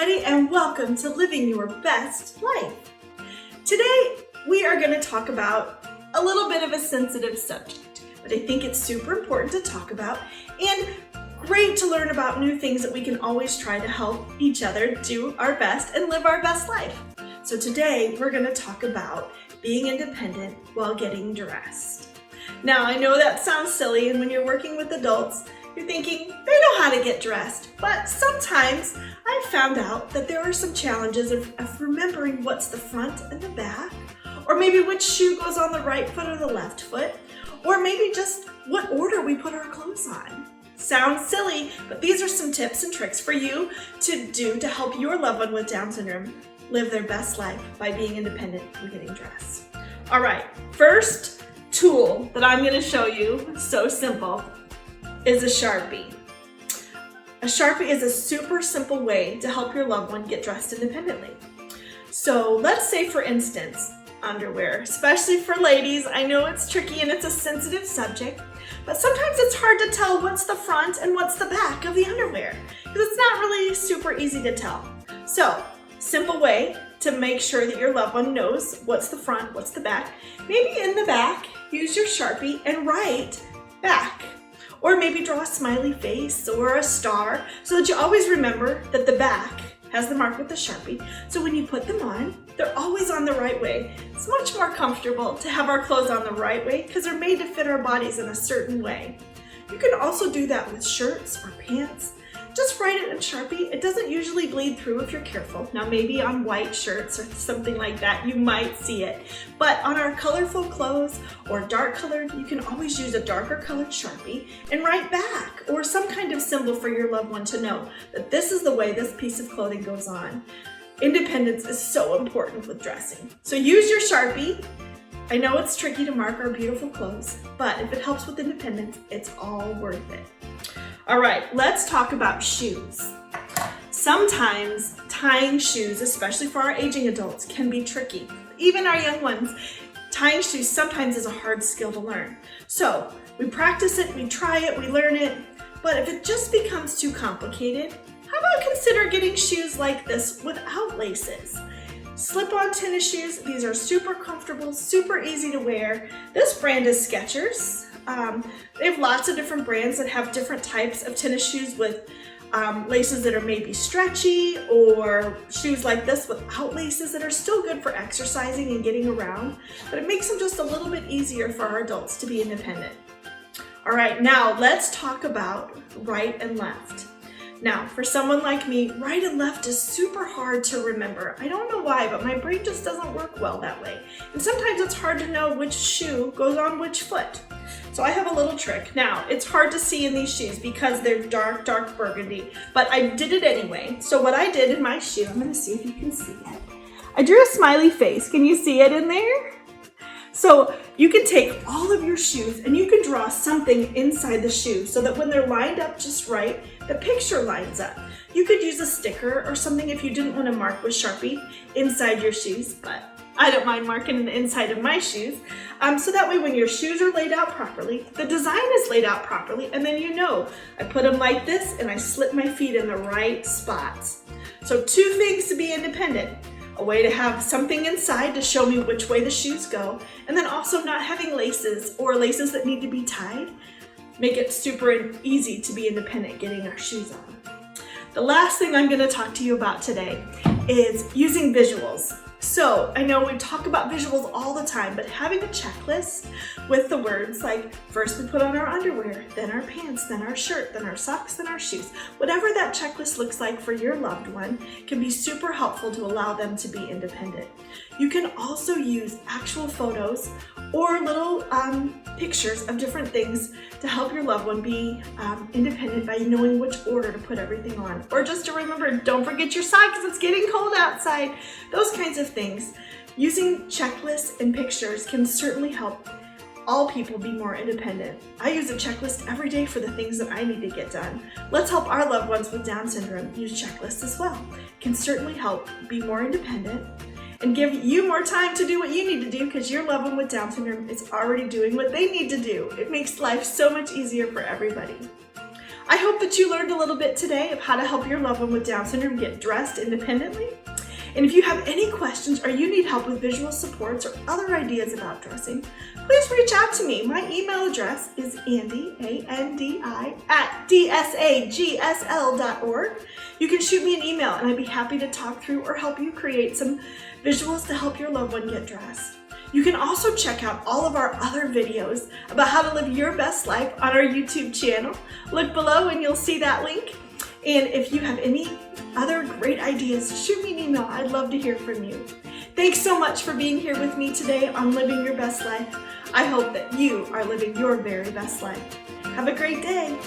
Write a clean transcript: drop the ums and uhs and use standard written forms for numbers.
everybody, and welcome to Living Your Best Life. Today, we are going to talk about a little bit of a sensitive subject, but I think it's super important to talk about and great to learn about new things that we can always try to help each other do our best and live our best life. So today, we're going to talk about being independent while getting dressed. Now, I know that sounds silly, and when you're working with adults, you're thinking, they know how to get dressed, but sometimes I've found out that there are some challenges of remembering what's the front and the back, or maybe which shoe goes on the right foot or the left foot, or maybe just what order we put our clothes on. Sounds silly, but these are some tips and tricks for you to do to help your loved one with Down syndrome live their best life by being independent and getting dressed. All right, first tool that I'm going to show you, so simple, is a Sharpie. A Sharpie is a super simple way to help your loved one get dressed independently. So let's say, for instance, underwear, especially for ladies. I know it's tricky and it's a sensitive subject, but sometimes it's hard to tell what's the front and what's the back of the underwear because it's not really super easy to tell. So, simple way to make sure that your loved one knows what's the front, what's the back. Maybe in the back, use your Sharpie and write back. Or maybe draw a smiley face or a star so that you always remember that the back has the mark with the Sharpie. So when you put them on, they're always on the right way. It's much more comfortable to have our clothes on the right way because they're made to fit our bodies in a certain way. You can also do that with shirts or pants. Just write it in Sharpie. It doesn't usually bleed through if you're careful. Now maybe on white shirts or something like that, you might see it. But on our colorful clothes or dark colored, you can always use a darker colored Sharpie and write back or some kind of symbol for your loved one to know that this is the way this piece of clothing goes on. Independence is so important with dressing. So use your Sharpie. I know it's tricky to mark our beautiful clothes, but if it helps with independence, it's all worth it. All right, let's talk about shoes. Sometimes tying shoes, especially for our aging adults, can be tricky. Even our young ones, tying shoes sometimes is a hard skill to learn. So we practice it, we try it, we learn it, but if it just becomes too complicated, how about consider getting shoes like this without laces? Slip-on tennis shoes, these are super comfortable, super easy to wear. This brand is Skechers. They have lots of different brands that have different types of tennis shoes with laces that are maybe stretchy, or shoes like this without laces that are still good for exercising and getting around, but it makes them just a little bit easier for our adults to be independent. All right, now let's talk about right and left. Now, for someone like me, right and left is super hard to remember. I don't know why, but my brain just doesn't work well that way. And sometimes it's hard to know which shoe goes on which foot. So I have a little trick. Now, it's hard to see in these shoes because they're dark, dark burgundy, but I did it anyway. So what I did in my shoe, I'm gonna see if you can see it. I drew a smiley face. Can you see it in there? So you can take all of your shoes and you can draw something inside the shoe so that when they're lined up just right, the picture lines up. You could use a sticker or something if you didn't want to mark with Sharpie inside your shoes, but I don't mind marking the inside of my shoes. So that way when your shoes are laid out properly, the design is laid out properly, and then you know, I put them like this and I slip my feet in the right spots. So 2 things to be independent. A way to have something inside to show me which way the shoes go, and then also not having laces or laces that need to be tied. Make it super easy to be independent getting our shoes on. The last thing I'm going to talk to you about today is using visuals. So I know we talk about visuals all the time, but having a checklist with the words like first we put on our underwear, then our pants, then our shirt, then our socks, then our shoes. Whatever that checklist looks like for your loved one can be super helpful to allow them to be independent. You can also use actual photos or little pictures of different things to help your loved one be independent by knowing which order to put everything on. Or just to remember, don't forget your socks, it's getting cold outside. Those kinds of things. Using checklists and pictures can certainly help all people be more independent. I use a checklist every day for the things that I need to get done. Let's help our loved ones with Down syndrome use checklists as well. It can certainly help be more independent and give you more time to do what you need to do because your loved one with Down syndrome is already doing what they need to do. It makes life so much easier for everybody. I hope that you learned a little bit today of how to help your loved one with Down syndrome get dressed independently. And if you have any questions or you need help with visual supports or other ideas about dressing, please reach out to me. My email address is Andi, A-N-D-I, @dsagsl.org. You can shoot me an email and I'd be happy to talk through or help you create some visuals to help your loved one get dressed. You can also check out all of our other videos about how to live your best life on our YouTube channel. Look below and you'll see that link. And if you have any other great ideas, shoot me an email. I'd love to hear from you. Thanks so much for being here with me today on Living Your Best Life. I hope that you are living your very best life. Have a great day.